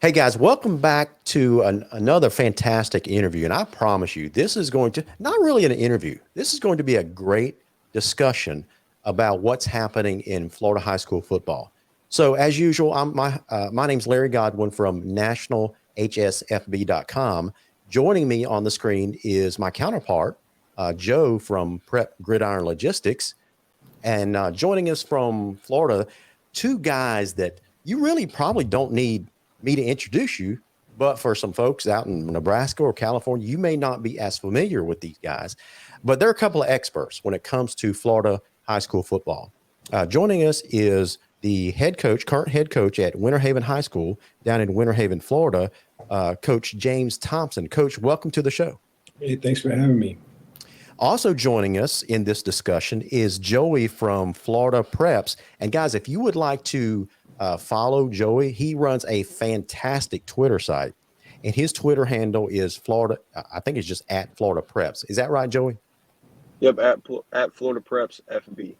Hey guys, welcome back to another fantastic interview. And I promise you, this is going to not really an interview. This is going to be a great discussion about what's happening in Florida high school football. So, as usual, my name's Larry Godwin from nationalhsfb.com. Joining me on the screen is my counterpart, Joe from Prep Gridiron Logistics. And joining us from Florida, two guys that you really probably don't need me to introduce you, but for some folks out in Nebraska or California, you may not be as familiar with these guys, but they're a couple of experts when it comes to Florida high school football. Joining us is the current head coach at Winter Haven High School down in Winter Haven, Florida, Coach James Thomson. Coach, welcome to the show. Hey, thanks for having me. Also joining us in this discussion is Joey from Florida Preps. And guys, if you would like to follow Joey, he runs a fantastic Twitter site. And his Twitter handle is Florida. I think it's just at Florida Preps. Is that right, Joey? Yep, at Florida Preps FB.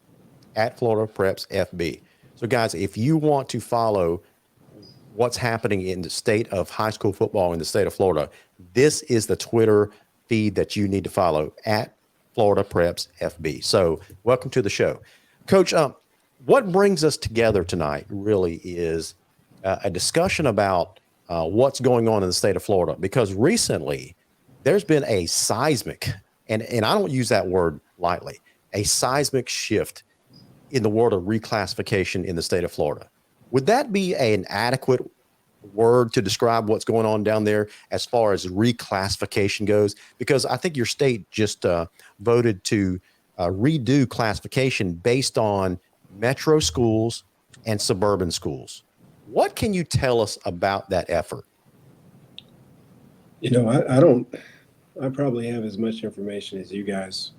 At Florida Preps FB. So guys, if you want to follow what's happening in the state of high school football in the state of Florida, this is the Twitter feed that you need to follow, at Florida Preps FB. So welcome to the show. Coach, what brings us together tonight really is a discussion about what's going on in the state of Florida, because recently there's been a seismic, and I don't use that word lightly, a seismic shift in the world of reclassification in the state of Florida. Would that be an adequate word to describe what's going on down there as far as reclassification goes? Because I think your state just voted to redo classification based on metro schools and suburban schools. What can you tell us about that effort? I probably have as much information as you guys.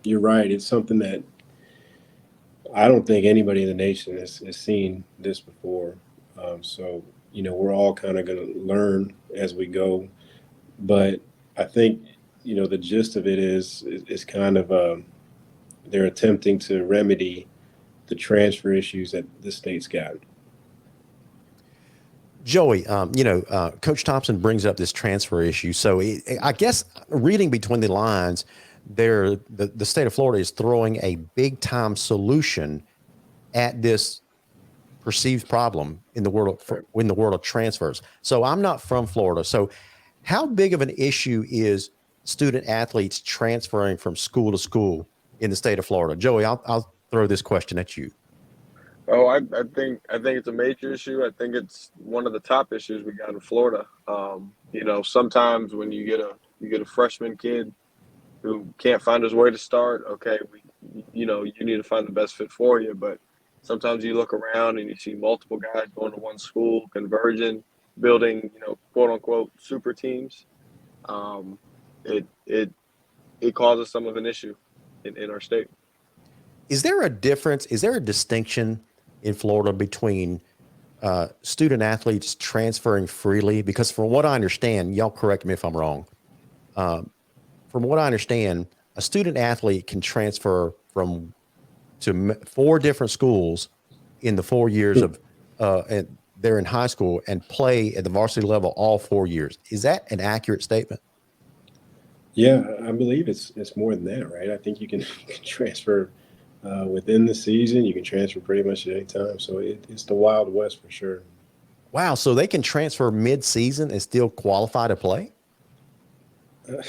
You're right. It's something that I don't think anybody in the nation has seen this before. We're all kind of going to learn as we go. But I think, the gist of it is kind of they're attempting to remedy the transfer issues that the state's got. Joey, Coach Thomson brings up this transfer issue. So I guess reading between the lines, the state of Florida is throwing a big time solution at this perceived problem in the world of transfers. So I'm not from Florida. So how big of an issue is student athletes transferring from school to school in the state of Florida? Joey, I'll throw this question at you. Oh, I think it's a major issue. I think it's one of the top issues we got in Florida. Sometimes when you get a freshman kid who can't find his way to start, okay, you need to find the best fit for you. But sometimes you look around and you see multiple guys going to one school, converging, building, quote unquote super teams. It causes some of an issue in our state. Is there a difference? Is there a distinction in Florida between student athletes transferring freely? Because from what I understand, y'all correct me if I'm wrong. From what I understand, a student athlete can transfer to 4 different schools in the 4 years of they're in high school and play at the varsity level all 4 years. Is that an accurate statement? Yeah, I believe it's more than that, right? I think you can transfer within the season. You can transfer pretty much at any time. So it's the Wild West for sure. Wow. So they can transfer mid-season and still qualify to play? I'm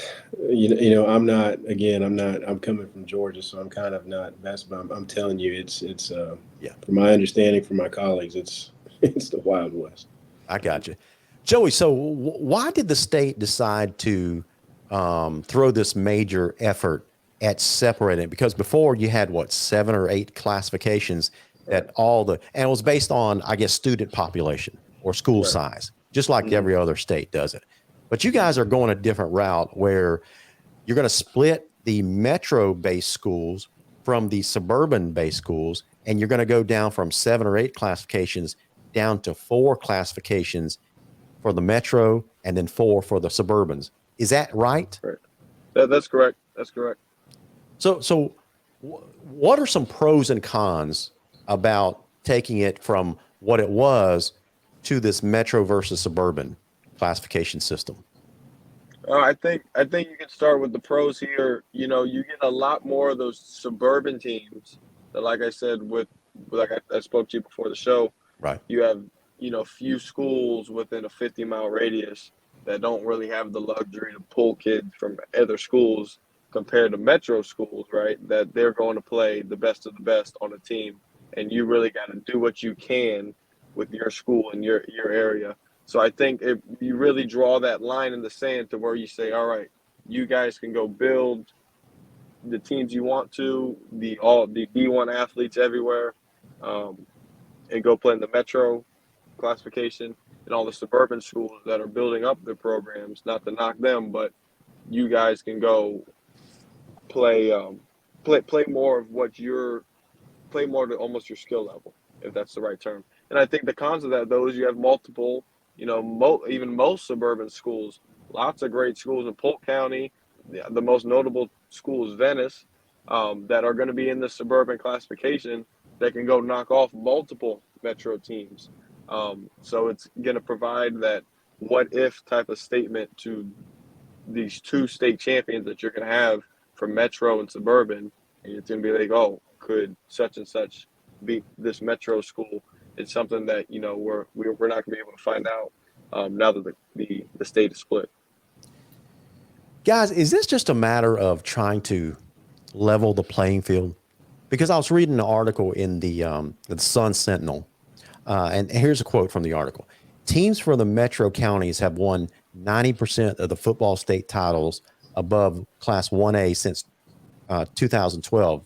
coming from Georgia, so I'm kind of not vested, but I'm telling you, it's from my understanding from my colleagues, it's the Wild West. I got you. Joey, so why did the state decide to throw this major effort at separating? Because before you had 7 or 8 classifications that and it was based on, I guess, student population or school size, just like every other state does it. But you guys are going a different route where you're going to split the metro-based schools from the suburban-based schools, and you're going to go down from 7 or 8 classifications down to 4 classifications for the metro and then 4 for the suburbans. Is that right? Right. That's correct. That's correct. So what are some pros and cons about taking it from what it was to this metro versus suburban classification system? I think you can start with the pros here. You know, you get a lot more of those suburban teams that, like I said, I spoke to you before the show. Right. You have, you know, few schools within a 50-mile radius that don't really have the luxury to pull kids from other schools compared to metro schools, right? That they're going to play the best of the best on a team, and you really got to do what you can with your school and your area. So I think if you really draw that line in the sand to where you say, all right, you guys can go build the teams you want to, the D1 athletes everywhere, and go play in the metro classification, and all the suburban schools that are building up their programs, not to knock them, but you guys can go play more of play more to almost your skill level, if that's the right term. And I think the cons of that, though, is you have multiple, you know, even most suburban schools, lots of great schools in Polk County. The most notable school is Venice, that are going to be in the suburban classification that can go knock off multiple metro teams. So it's going to provide that what if type of statement to these two state champions that you're going to have for metro and suburban. And it's going to be like, oh, could such and such beat this metro school? It's something that, you know, we're not going to be able to find out now that the state is split. Guys, is this just a matter of trying to level the playing field? Because I was reading an article in the Sun Sentinel, and here's a quote from the article. Teams from the metro counties have won 90% of the football state titles above Class 1A since 2012.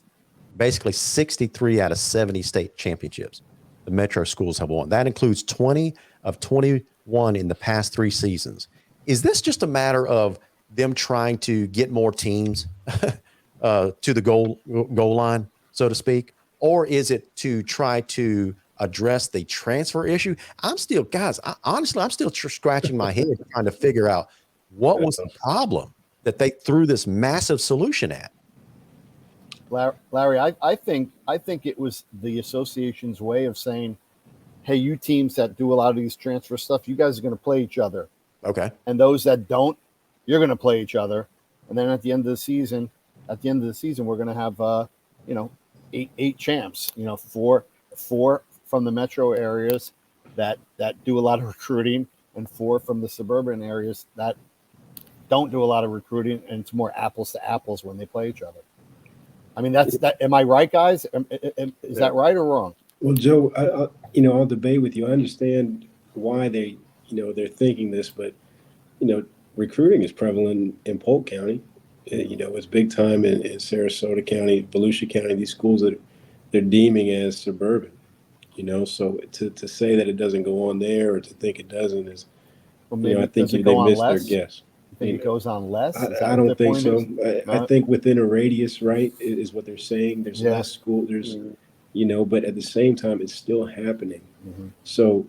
Basically 63 out of 70 state championships the metro schools have won. That includes 20 of 21 in the past 3 seasons. Is this just a matter of them trying to get more teams to the goal line, so to speak? Or is it to try to address the transfer issue? I'm still, guys, honestly, I'm still scratching my head trying to figure out what was the problem that they threw this massive solution at. Larry, I think it was the association's way of saying, hey, you teams that do a lot of these transfer stuff, you guys are going to play each other. Okay. And those that don't, you're going to play each other. And then at the end of the season, we're going to have, eight champs, 4 from the metro areas that do a lot of recruiting, and 4 from the suburban areas that don't do a lot of recruiting. And it's more apples to apples when they play each other. I mean, that's that. Am I right, guys? Is that right or wrong? Well, Joe, I'll debate with you. I understand why they're thinking this, but, recruiting is prevalent in Polk County. It's big time in Sarasota County, Volusia County, these schools that they're deeming as suburban, so to say that it doesn't go on there or to think it doesn't is, I think they missed their guess. Think it goes on less? I don't think so. I think within a radius, right, is what they're saying. There's less school. There's, but at the same time, it's still happening. Mm-hmm. So,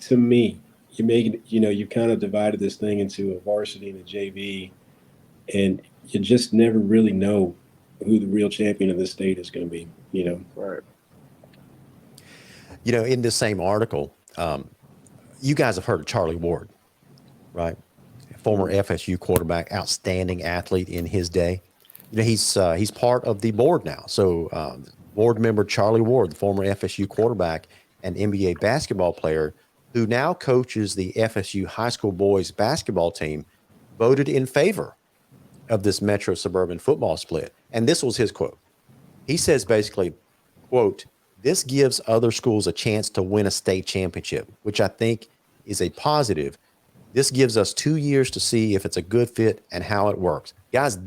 to me, you kind of divided this thing into a varsity and a JV, and you just never really know who the real champion of the state is going to be. Right. In this same article, you guys have heard of Charlie Ward, right? Former FSU quarterback, outstanding athlete in his day. He's part of the board now. So board member Charlie Ward, the former FSU quarterback and NBA basketball player, who now coaches the FSU high school boys basketball team, voted in favor of this metro suburban football split. And this was his quote. He says basically, quote, "This gives other schools a chance to win a state championship, which I think is a positive. This gives us 2 years to see if it's a good fit and how it works." Guys,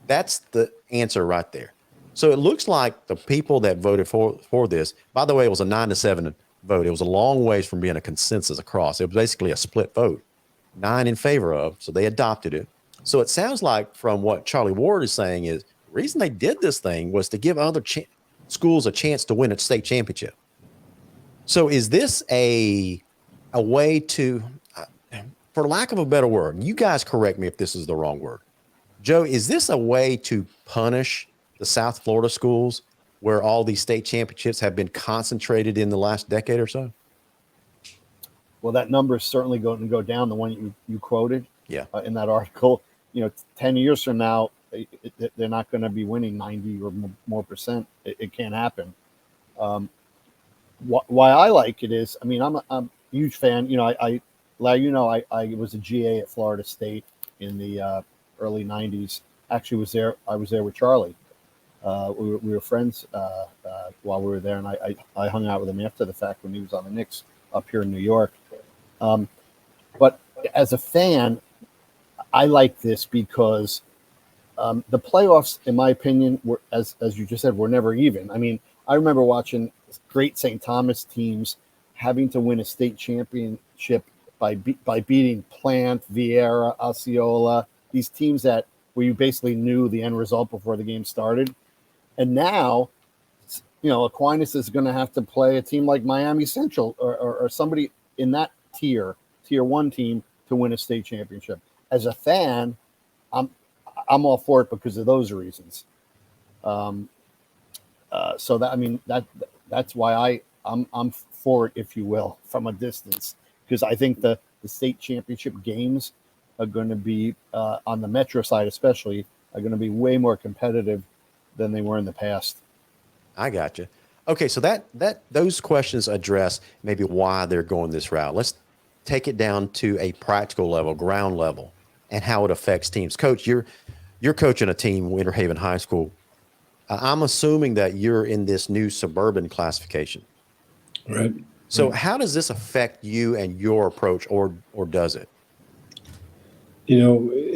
that's the answer right there. So it looks like the people that voted for this, by the way, it was a 9-7 vote. It was a long ways from being a consensus across. It was basically a split vote, 9 in favor of, so they adopted it. So it sounds like from what Charlie Ward is saying is the reason they did this thing was to give other schools a chance to win a state championship. So is this a way to, for lack of a better word, you guys correct me if this is the wrong word, Joe, is this a way to punish the South Florida schools where all these state championships have been concentrated in the last decade or so? Well, that number is certainly going to go down. The one you quoted, Yeah. In that article. 10 years from now, they're not going to be winning 90 or more percent. It can't happen. Why I like it is, I'm a huge fan. Larry, I was a GA at Florida State in the early 90s. Actually, I was there with Charlie. We were friends while we were there, and I hung out with him after the fact when he was on the Knicks up here in New York. But as a fan, I like this because the playoffs, in my opinion, were, as you just said, were never even. I remember watching great St. Thomas teams having to win a state championship by beating Plant, Vieira, Osceola, these teams where you basically knew the end result before the game started. And now, Aquinas is going to have to play a team like Miami Central or somebody in that tier 1 team to win a state championship. As a fan, I'm all for it because of those reasons. So that's why I'm for it, if you will, from a distance, because I think the state championship games are going to be on the Metro side, especially, are going to be way more competitive than they were in the past. I got you. Okay, so that those questions address maybe why they're going this route. Let's take it down to a practical level, ground level, and how it affects teams. Coach, you're coaching a team, Winter Haven High School. I'm assuming that you're in this new Suburban classification. Right. So how does this affect you and your approach, or does it?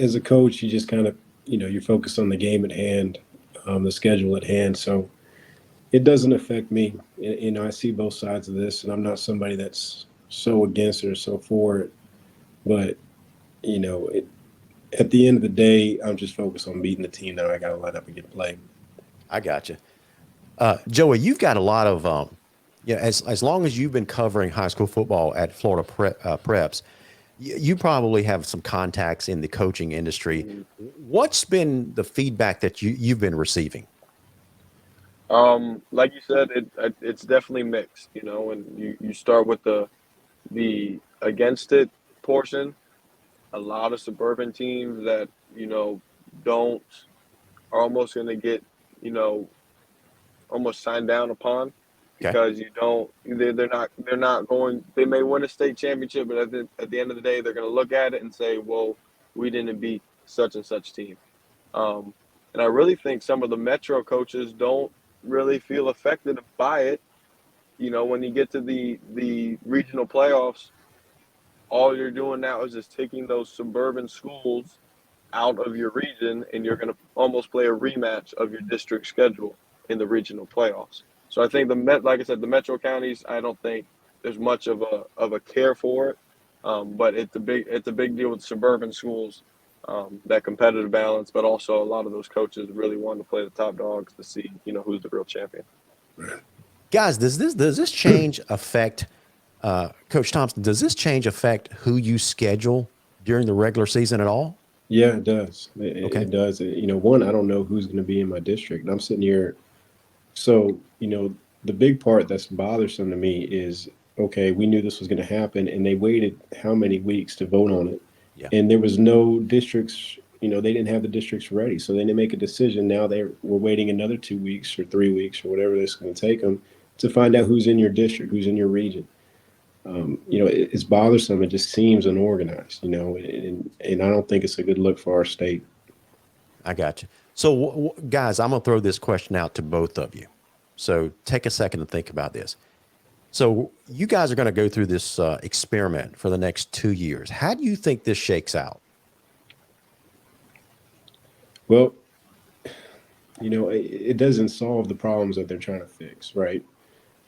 As a coach, you just kind of, you're focused on the game at hand, the schedule at hand. So it doesn't affect me. I see both sides of this, and I'm not somebody that's so against it or so for it. But, at the end of the day, I'm just focused on beating the team that I got to line up and get played. I got you. Joey, you've got a lot of, as long as you've been covering high school football at Florida Preps, you probably have some contacts in the coaching industry. What's been the feedback that you've been receiving? Like you said, it's definitely mixed, and you start with the against it portion. A lot of suburban teams that, don't are almost going to get, almost signed down upon because they're not going, they may win a state championship, but at the end of the day, they're going to look at it and say, well, we didn't beat such and such team. And I really think some of the Metro coaches don't really feel affected by it. When you get to the regional playoffs, all you're doing now is just taking those suburban schools out of your region, and you're going to almost play a rematch of your district schedule in the regional playoffs. So I think like I said, the Metro counties, I don't think there's much of a care for it, but it's a big deal with suburban schools, that competitive balance, but also a lot of those coaches really want to play the top dogs to see who's the real champion. Guys, does this change affect Coach Thompson? Does this change affect who you schedule during the regular season at all? Yeah, it does. Okay. It does. One, I don't know who's going to be in my district. I'm sitting here. So, the big part that's bothersome to me is, okay, we knew this was going to happen, and they waited how many weeks to vote on it? Yeah. And there was no districts, they didn't have the districts ready. So they didn't make a decision. Now we're waiting another 2 weeks or 3 weeks or whatever it's going to take them to find out who's in your district, who's in your region. It's bothersome. It just seems unorganized, and I don't think it's a good look for our state. I got you. So, guys, I'm going to throw this question out to both of you. So take a second to think about this. So you guys are going to go through this experiment for the next 2 years. How do you think this shakes out? Well, it doesn't solve the problems that they're trying to fix, right?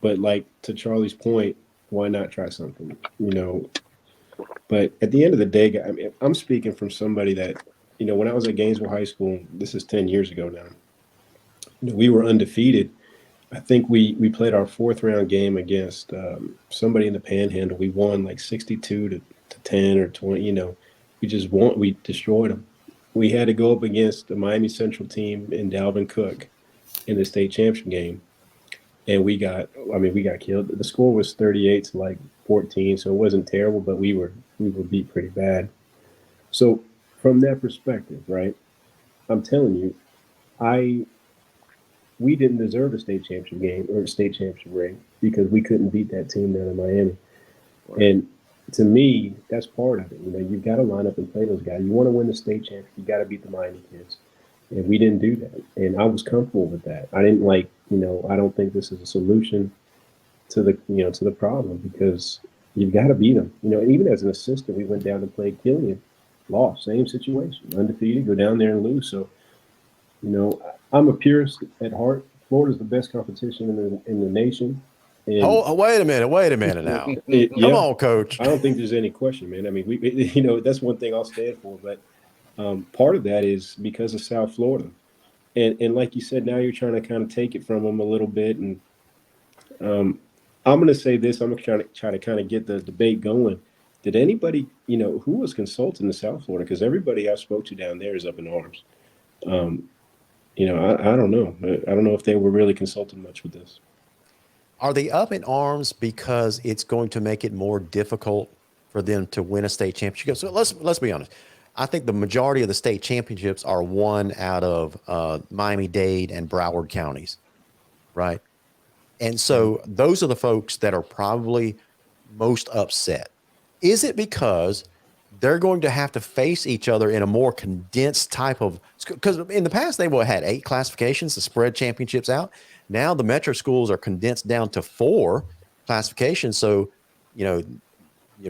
But like to Charlie's point, why not try something, But at the end of the day, I'm speaking from somebody that, when I was at Gainesville High School, this is 10 years ago now, we were undefeated. I think we played our 4th round game against somebody in the Panhandle. We won like 62 to 10 or 20, we destroyed them. We had to go up against the Miami Central team and Dalvin Cook in the state championship game. and we got killed. The score was 38 to like 14, so it wasn't terrible, but we were beat pretty bad. So from that perspective, right? I'm telling you, we didn't deserve a state championship game or a state championship ring because we couldn't beat that team down in Miami. And to me, that's part of it. You know, you've got to line up and play those guys. You want to win the state championship, you got to beat the Miami kids. And we didn't do that. And I was comfortable with that. I didn't I don't think this is a solution to the problem because you've got to beat them. You know, and even as an assistant, we went down and played Killian, lost, same situation, undefeated, go down there and lose. So, you know, I'm a purist at heart. Florida's the best competition in the nation. And Oh, wait a minute now. Come on, Coach. I don't think there's any question, man. I mean, we that's one thing I'll stand for. But part of that is because of South Florida, and like you said, now you're trying to kind of take it from them a little bit. And I'm going to say this: I'm going to try to kind of get the debate going. Did anybody, who was consulting the South Florida? Because everybody I spoke to down there is up in arms. I don't know. I don't know if they were really consulting much with this. Are they up in arms because it's going to make it more difficult for them to win a state championship? So let's be honest. I think the majority of the state championships are won out of Miami-Dade and Broward counties, right? And so those are the folks that are probably most upset. Is it because they're going to have to face each other in a more condensed type of, because in the past they would have had 8 classifications to spread championships out. Now the metro schools are condensed down to 4 classifications. So, your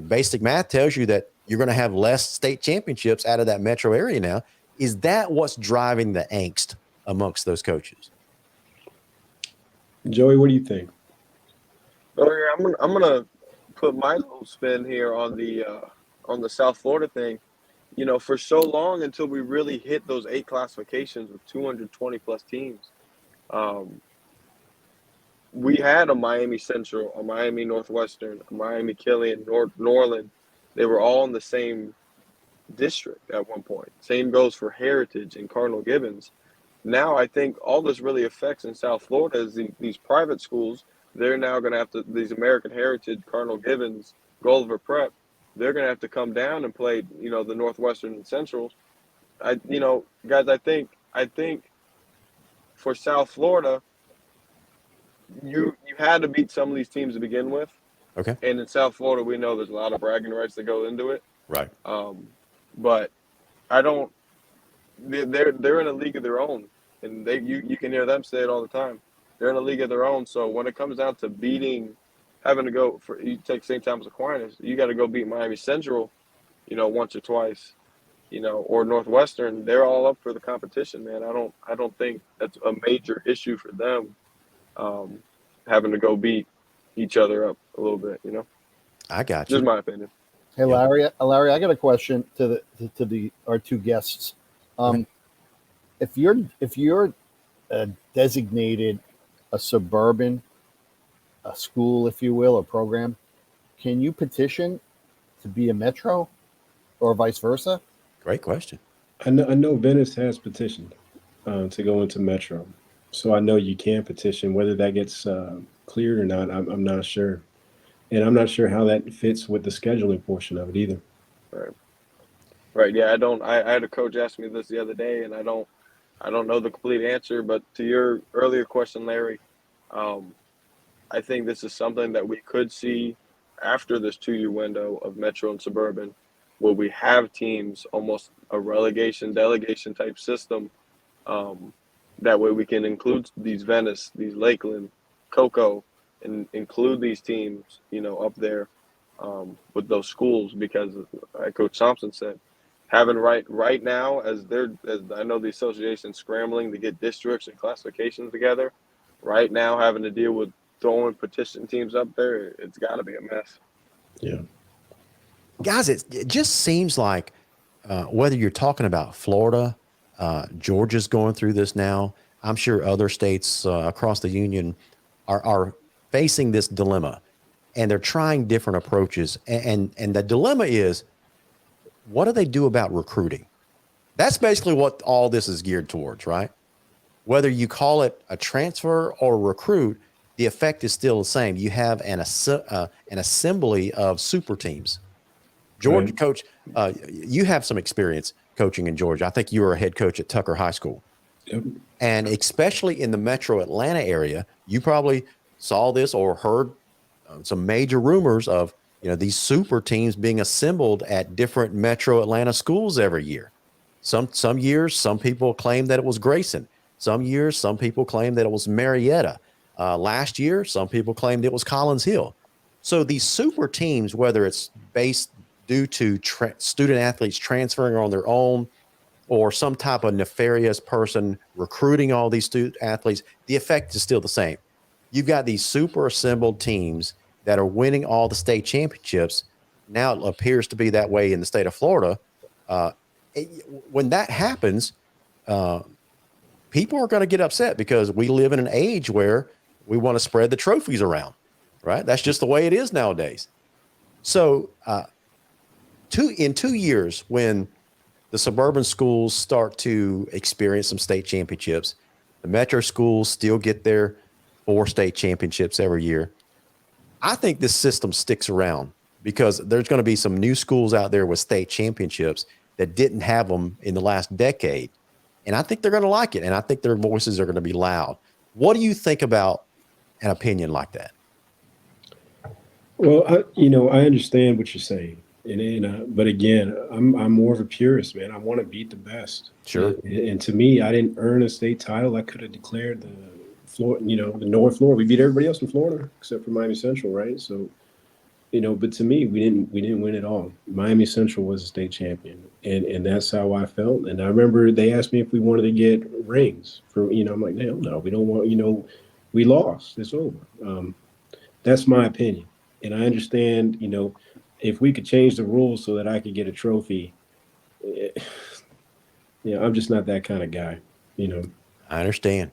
basic math tells you that you're going to have less state championships out of that metro area now. Is that what's driving the angst amongst those coaches? Joey, what do you think? I'm gonna put my little spin here on the South Florida thing. For so long until we really hit those 8 classifications with 220 plus teams, we had a Miami Central, a Miami Northwestern, a Miami Killian, Norland. They were all in the same district at one point. Same goes for Heritage and Cardinal Gibbons. Now I think all this really affects in South Florida is these private schools. They're now going to have to, these American Heritage, Cardinal Gibbons, Gulliver Prep, they're going to have to come down and play, the Northwestern and Centrals. Guys, I think for South Florida, you had to beat some of these teams to begin with. Okay. And in South Florida, we know there's a lot of bragging rights that go into it. Right. But I don't. They're in a league of their own, and you can hear them say it all the time. They're in a league of their own. So when it comes down to having to go for, you take St. Thomas Aquinas, you got to go beat Miami Central, once or twice, or Northwestern. They're all up for the competition, man. I don't think that's a major issue for them. Having to go beat each other up a little bit, I got you. Just my opinion. Hey, Larry, I got a question to our 2 guests. If you're designated a suburban, a school, if you will, a program, can you petition to be a metro, or vice versa? Great question. I know Venice has petitioned to go into metro, so I know you can petition. Whether that gets cleared or not, I'm not sure. And I'm not sure how that fits with the scheduling portion of it either. Right. Yeah, I had a coach ask me this the other day, and I don't know the complete answer, but to your earlier question, Larry, I think this is something that we could see after this 2-year window of Metro and Suburban, where we have teams, almost a relegation, delegation type system. That way we can include these Venice, these Lakeland, Cocoa, and include these teams, up there with those schools, because like Coach Thomson said, having right now, as I know the association's scrambling to get districts and classifications together, right now having to deal with throwing petition teams up there, it's got to be a mess. Yeah. Guys, it just seems like whether you're talking about Florida, Georgia's going through this now. I'm sure other states across the union are facing this dilemma, and they're trying different approaches. And the dilemma is, what do they do about recruiting? That's basically what all this is geared towards, right? Whether you call it a transfer or recruit, the effect is still the same. You have an assembly of super teams. Georgia Right. coach, you have some experience coaching in Georgia. I think you were a head coach at Tucker High School. Yep. And especially in the metro Atlanta area, you probably saw this or heard some major rumors of, these super teams being assembled at different metro Atlanta schools every year. Some years, some people claim that it was Grayson. Some years, some people claim that it was Marietta. Last year, some people claimed it was Collins Hill. So these super teams, whether it's based due to student athletes transferring on their own or some type of nefarious person recruiting all these student athletes, the effect is still the same. You've got these super assembled teams that are winning all the state championships. Now it appears to be that way in the state of Florida. When that happens, people are going to get upset because we live in an age where we want to spread the trophies around, right? That's just the way it is nowadays. So in 2 years, when the suburban schools start to experience some state championships, the metro schools still get their 4 state championships every year. I think this system sticks around because there's going to be some new schools out there with state championships that didn't have them in the last decade. And I think they're going to like it. And I think their voices are going to be loud. What do you think about an opinion like that? Well, I understand what you're saying, but again, I'm more of a purist, man. I want to beat the best. Sure. And to me, I didn't earn a state title. I could have declared the Florida, the North Florida. We beat everybody else in Florida except for Miami Central, right? So, but to me, we didn't win it all. Miami Central was a state champion, and that's how I felt. And I remember they asked me if we wanted to get rings for, I'm like, no, we don't want, we lost. It's over. That's my opinion. And I understand, if we could change the rules so that I could get a trophy, I'm just not that kind of guy, I understand.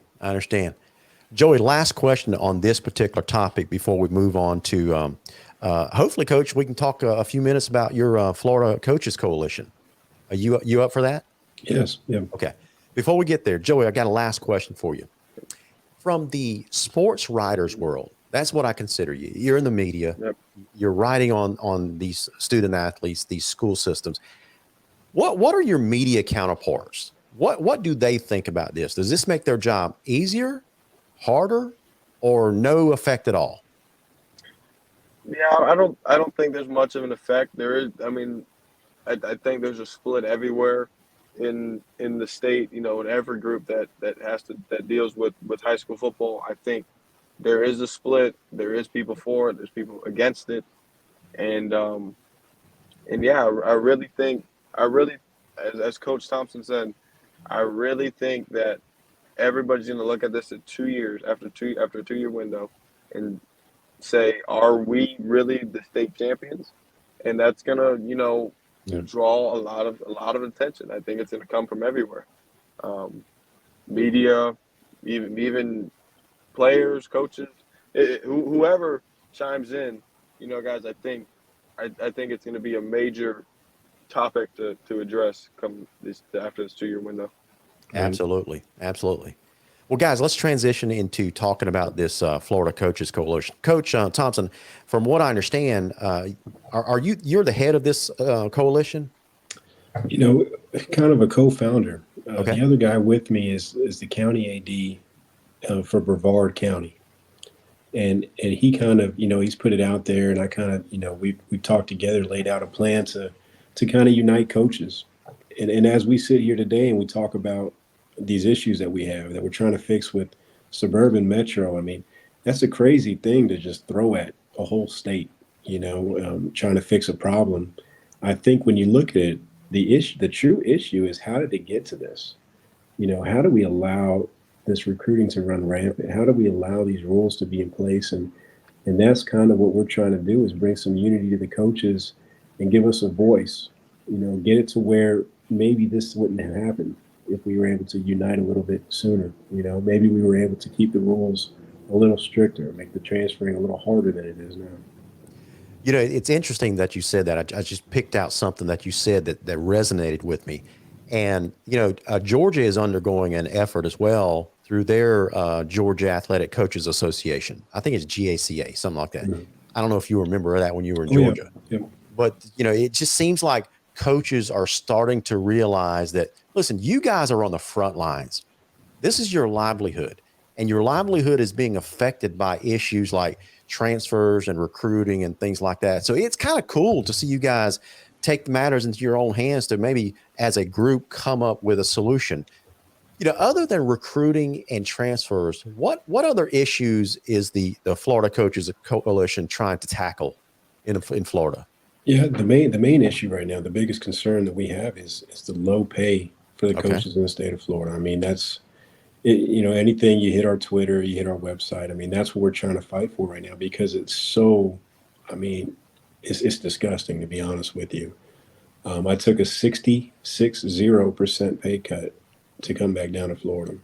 Joey, last question on this particular topic before we move on to, hopefully, Coach, we can talk a few minutes about your Florida Coaches Coalition. Are you up for that? Yes. Yeah. Okay. Before we get there, Joey, I got a last question for you. From the sports writers world, that's what I consider you. You're in the media. Yep. You're writing on these student athletes, these school systems. What are your media counterparts? What do they think about this? Does this make their job easier, harder, or no effect at all? Yeah, I don't think there's much of an effect. There is, I think there's a split everywhere in the state, in every group that deals with high school football. I think there is a split. There is people for it. There's people against it. And yeah, I really think, as Coach Thomson said, I really think that everybody's going to look at this in 2 years after a 2-year window and say, are we really the state champions? And that's going to, draw a lot of attention. I think it's going to come from everywhere. Media, even players, coaches, whoever chimes in, guys, I think it's going to be a major topic to address after this 2-year window. Absolutely. Well, guys, let's transition into talking about this Florida Coaches Coalition. Coach Thomson, from what I understand, you're the head of this coalition? Kind of a co-founder. Okay. The other guy with me is the county AD for Brevard County. And he kind of, he's put it out there, and I kind of, we've talked together, laid out a plan to kind of unite coaches. And as we sit here today and we talk about these issues that we have that we're trying to fix with suburban metro, that's a crazy thing to just throw at a whole state, trying to fix a problem. I think when you look at it, the true issue is, how did it get to this? How do we allow this recruiting to run rampant? How do we allow these rules to be in place? And that's kind of what we're trying to do, is bring some unity to the coaches and give us a voice, get it to where maybe this wouldn't have happened if we were able to unite a little bit sooner. Maybe we were able to keep the rules a little stricter, make the transferring a little harder than it is now. It's interesting that you said that. I just picked out something that you said that resonated with me. And, Georgia is undergoing an effort as well through their Georgia Athletic Coaches Association. I think it's GACA, something like that. I don't know if you remember that when you were in Georgia. Yeah. But, it just seems like coaches are starting to realize that, listen, you guys are on the front lines. This is your livelihood, and your livelihood is being affected by issues like transfers and recruiting and things like that. So it's kind of cool to see you guys take matters into your own hands to maybe as a group come up with a solution. Other than recruiting and transfers, what other issues is the Florida Coaches Coalition trying to tackle in Florida? Yeah, the main issue right now, the biggest concern that we have is the low pay for the coaches in the state of Florida. I mean, that's anything you hit our Twitter, you hit our website. I mean, that's what we're trying to fight for right now because it's so. I mean, it's disgusting to be honest with you. I took a 66% pay cut to come back down to Florida,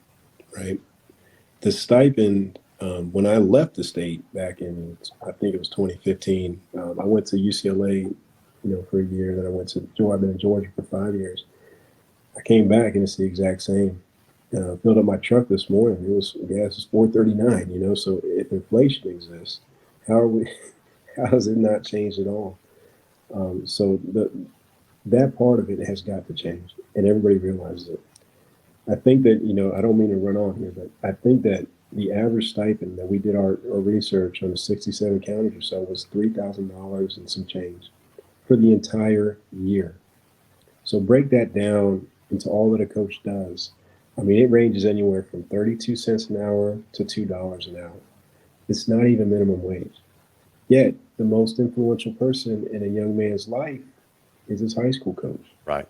right? The stipend, when I left the state back in, I think it was 2015, I went to UCLA, for a year. Then I went to Georgia. I've been in Georgia for 5 years. I came back and it's the exact same. Filled up my truck this morning. Gas was $4.39. So if inflation exists, how has it not changed at all? So that part of it has got to change, and everybody realizes it. I think that, I don't mean to run on here, but I think that the average stipend that we did our research on the 67 counties or so was $3,000 and some change for the entire year. So break that down into all that a coach does. I mean, it ranges anywhere from 32 cents an hour to $2 an hour. It's not even minimum wage. Yet the most influential person in a young man's life is his high school coach. Right?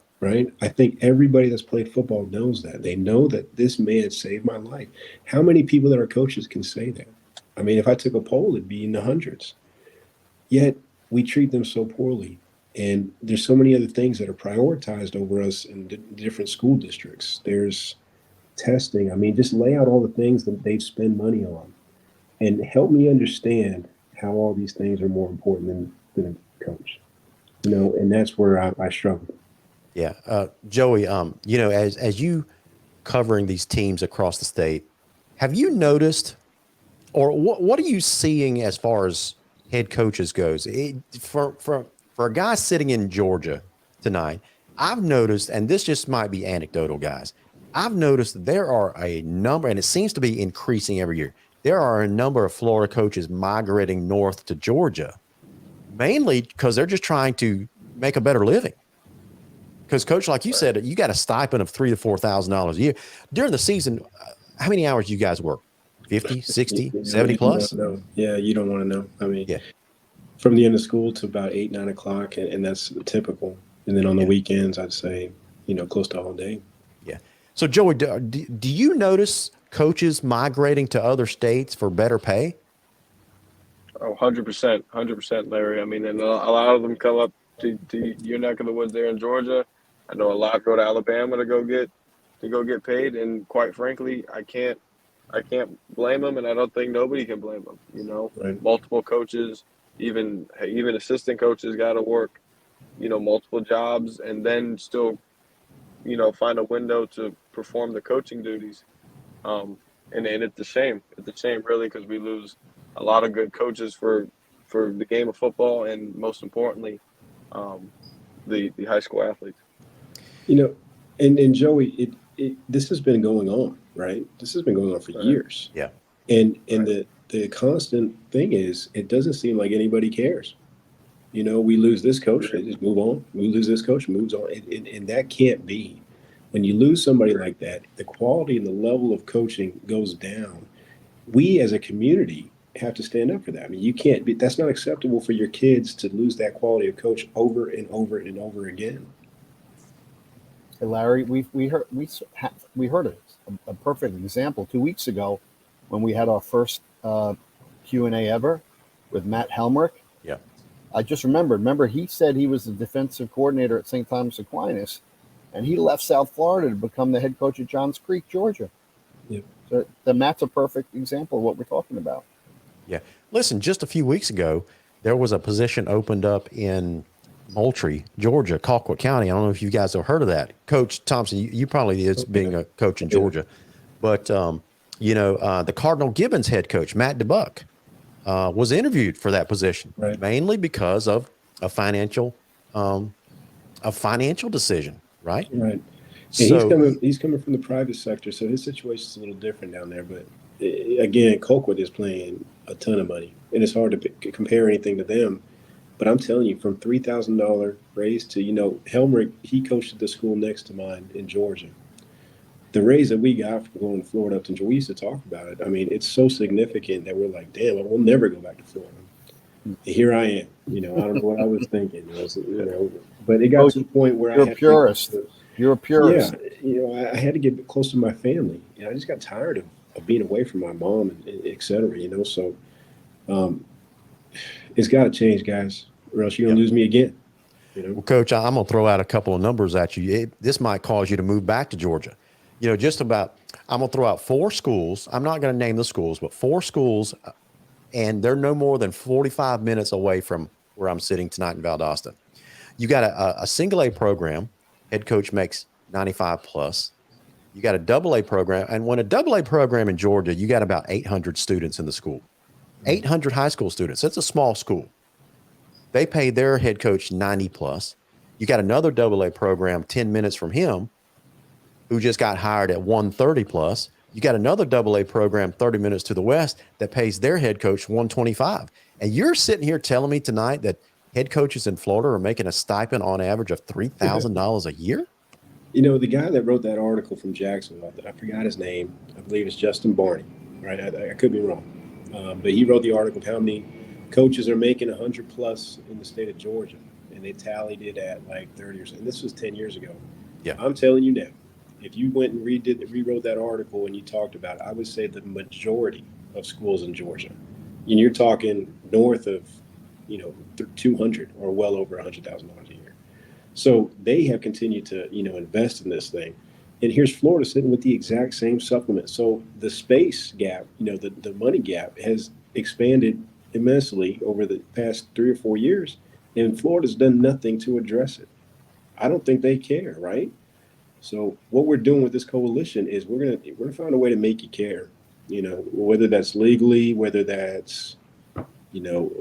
I think everybody that's played football knows that. They know that this man saved my life. How many people that are coaches can say that? I mean, if I took a poll, it'd be in the hundreds. Yet we treat them so poorly. And there's so many other things that are prioritized over us in different school districts. There's testing. I mean, just lay out all the things that they spend money on and help me understand how all these things are more important than a coach. And that's where I struggle. Yeah. Joey, as you covering these teams across the state, have you noticed, or what are you seeing as far as head coaches goes? For a guy sitting in Georgia tonight, I've noticed, and this just might be anecdotal, guys, I've noticed that there are a number, and it seems to be increasing every year. There are a number of Florida coaches migrating north to Georgia, mainly because they're just trying to make a better living. Because, Coach, like you said, you got a stipend of $3,000 to $4,000 a year. During the season, how many hours do you guys work? 50, 60, 70 plus? Yeah, you don't want to know. I mean, from the end of school to about 8, 9 o'clock, and that's typical. And then on the weekends, I'd say, close to all day. Yeah. So, Joey, do you notice coaches migrating to other states for better pay? Oh, 100%, Larry. I mean, and a lot of them come up to your neck of the woods there in Georgia. I know a lot go to Alabama to go get paid, and quite frankly, I can't blame them, and I don't think nobody can blame them. Right. Multiple coaches, even assistant coaches, got to work, multiple jobs, and then still, find a window to perform the coaching duties. And it's a shame. It's a shame, really, because we lose a lot of good coaches for the game of football, and most importantly, the high school athletes. And Joey, this has been going on, right? This has been going on for years. Yeah. And the constant thing is, it doesn't seem like anybody cares. We lose this coach, they just move on. We lose this coach, moves on. And that can't be. When you lose somebody like that, the quality and the level of coaching goes down. We as a community have to stand up for that. I mean, you can't be, that's not acceptable for your kids to lose that quality of coach over and over and over again. Hey, Larry, we heard a perfect example 2 weeks ago when we had our first Q&A ever with Matt Helmrich. Yeah. I just remember he said he was the defensive coordinator at St. Thomas Aquinas, and he left South Florida to become the head coach at Johns Creek, Georgia. Yep. So Matt's a perfect example of what we're talking about. Yeah. Listen, just a few weeks ago, there was a position opened up in Moultrie, Georgia, Colquitt County. I don't know if you guys have heard of that. Coach Thomson, you probably is being a coach in Georgia. But The Cardinal Gibbons head coach, Matt DeBuck, was interviewed for that position, Right. mainly because of a financial decision, right? Right. And So he's coming from the private sector, so his situation's a little different down there. But again, Colquitt is playing a ton of money, and it's hard to compare anything to them. But I'm telling you, from $3,000 raise to Helmrich, he coached at the school next to mine in Georgia. The raise that we got from going to Florida up to Georgia, we used to talk about it. I mean, it's so significant that we're like, damn, we'll never go back to Florida. And here I am. I don't know what I was thinking. But it got to the point where You're a purist. You're a purist. Yeah, I had to get close to my family. I just got tired of being away from my mom and et cetera. So it's got to change, guys, or else you're gonna lose me again. Well, Coach, I'm going to throw out a couple of numbers at you. This might cause you to move back to Georgia. I'm going to throw out 4 schools. I'm not going to name the schools, but 4 schools, and they're no more than 45 minutes away from where I'm sitting tonight in Valdosta. You got a single A program, head coach makes 95 plus. You got a double A program, and when a double A program in Georgia, you got about 800 students in the school, 800 high school students. That's a small school. They pay their head coach 90 plus. You got another double A program 10 minutes from him who just got hired at 130 plus. You got another double A program 30 minutes to the west that pays their head coach 125. And you're sitting here telling me tonight that head coaches in Florida are making a stipend on average of $3,000 a year? The guy that wrote that article from Jacksonville, I forgot his name. I believe it's Justin Barney, right? I could be wrong. But he wrote the article of how many coaches are making 100 plus in the state of Georgia. And they tallied it at like 30 or something. This was 10 years ago. Yeah. I'm telling you now, if you went and rewrote that article and you talked about it, I would say the majority of schools in Georgia, and you're talking north of, 200 or well over $100,000 a year. So they have continued to, invest in this thing. And here's Florida sitting with the exact same supplement. So the space gap, the money gap has expanded immensely over the past 3 or 4 years, and Florida's done nothing to address it. I don't think they care, right? So what we're doing with this coalition is we're gonna find a way to make you care, whether that's legally, whether that's,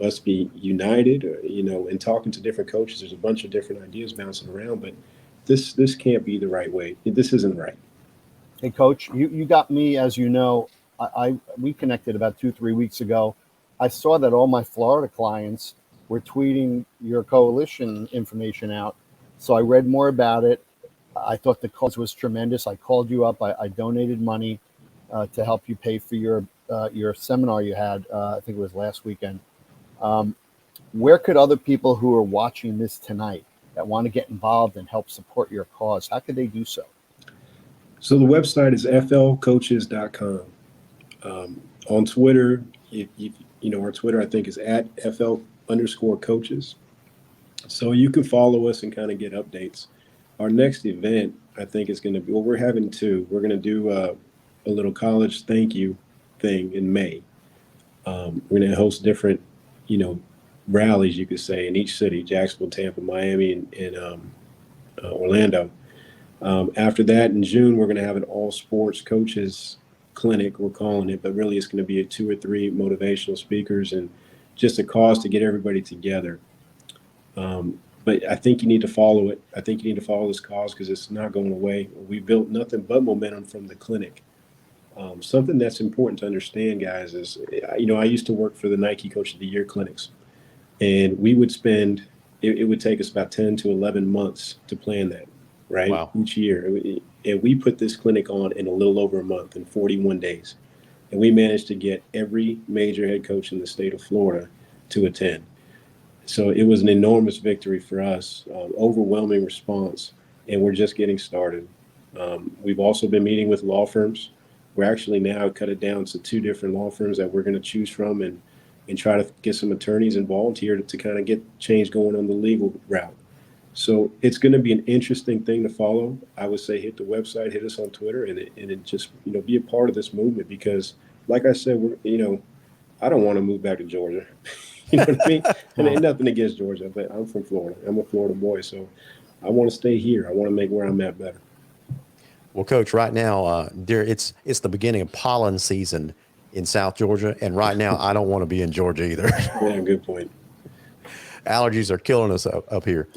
us be united, or, and talking to different coaches. There's a bunch of different ideas bouncing around, but this can't be the right way. This isn't right. Hey, Coach, you got me, as you know, we connected about 2-3 weeks ago. I saw that all my Florida clients were tweeting your coalition information out. So I read more about it. I thought the cause was tremendous. I called you up. I donated money to help you pay for your seminar you had. I think it was last weekend. Where could other people who are watching this tonight that want to get involved and help support your cause, how could they do so? So the website is flcoaches.com. On Twitter, our Twitter, I think, is at @FL_coaches. So you can follow us and kind of get updates. Our next event, I think, is going to be, we're having 2. We're going to do a little college thank you thing in May. We're going to host different, rallies, you could say, in each city: Jacksonville, Tampa, Miami, and Orlando. After that, in June, we're going to have an all sports coaches clinic, we're calling it, but really it's going to be 2 or 3 motivational speakers and just a cause to get everybody together. But I think you need to follow it. I think you need to follow this cause because it's not going away. We built nothing but momentum from the clinic. Something that's important to understand, guys, is, I used to work for the Nike Coach of the Year clinics, and we would spend, it would take us about 10 to 11 months to plan that, right? Wow. Each year. And we put this clinic on in a little over a month, in 41 days. And we managed to get every major head coach in the state of Florida to attend. So it was an enormous victory for us, overwhelming response, and we're just getting started. We've also been meeting with law firms. We're actually now cut it down to 2 different law firms that we're going to choose from and try to get some attorneys involved here to kind of get change going on the legal route. So it's going to be an interesting thing to follow. I would say hit the website, hit us on Twitter, and it just, be a part of this movement because, like I said, I don't want to move back to Georgia. You know what I mean? And ain't nothing against Georgia, but I'm from Florida. I'm a Florida boy, so I want to stay here. I want to make where I'm at better. Well, Coach, right now, it's the beginning of pollen season in South Georgia, and right now I don't want to be in Georgia either. Yeah, good point. Allergies are killing us up here.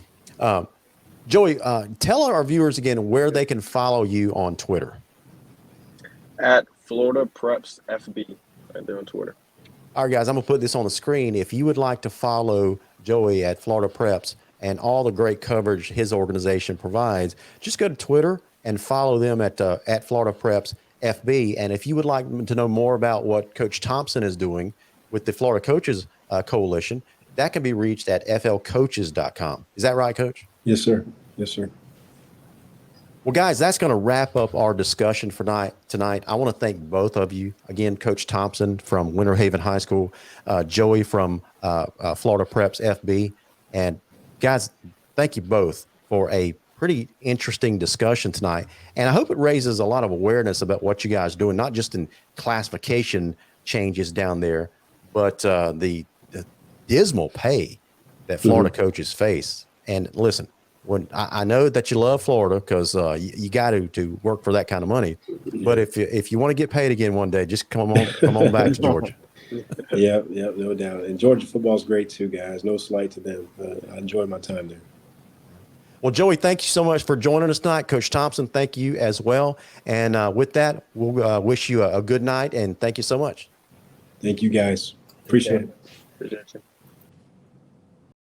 Joey, tell our viewers again where they can follow you on Twitter. At Florida Preps FB, right there on Twitter. All right, guys, I'm going to put this on the screen. If you would like to follow Joey at Florida Preps and all the great coverage his organization provides, just go to Twitter and follow them at Florida Preps FB. And if you would like to know more about what Coach Thomson is doing with the Florida Coaches Coalition, that can be reached at flcoaches.com. Is that right, Coach? Yes, sir. Yes, sir. Well, guys, that's going to wrap up our discussion for tonight. I want to thank both of you. Again, Coach Thomson from Winter Haven High School, Joey from Florida Preps FB. And guys, thank you both for a pretty interesting discussion tonight. And I hope it raises a lot of awareness about what you guys are doing, not just in classification changes down there, but the dismal pay that Florida coaches face. And listen, when I know that you love Florida because you got to work for that kind of money, but if you want to get paid again one day, just come on back to Georgia. Yeah, no doubt. And Georgia football is great too, guys. No slight to them. I enjoyed my time there. Well, Joey, thank you so much for joining us tonight. Coach Thomson, thank you as well. And with that, we'll wish you a good night and thank you so much. Thank you, guys. Appreciate it. Appreciate you.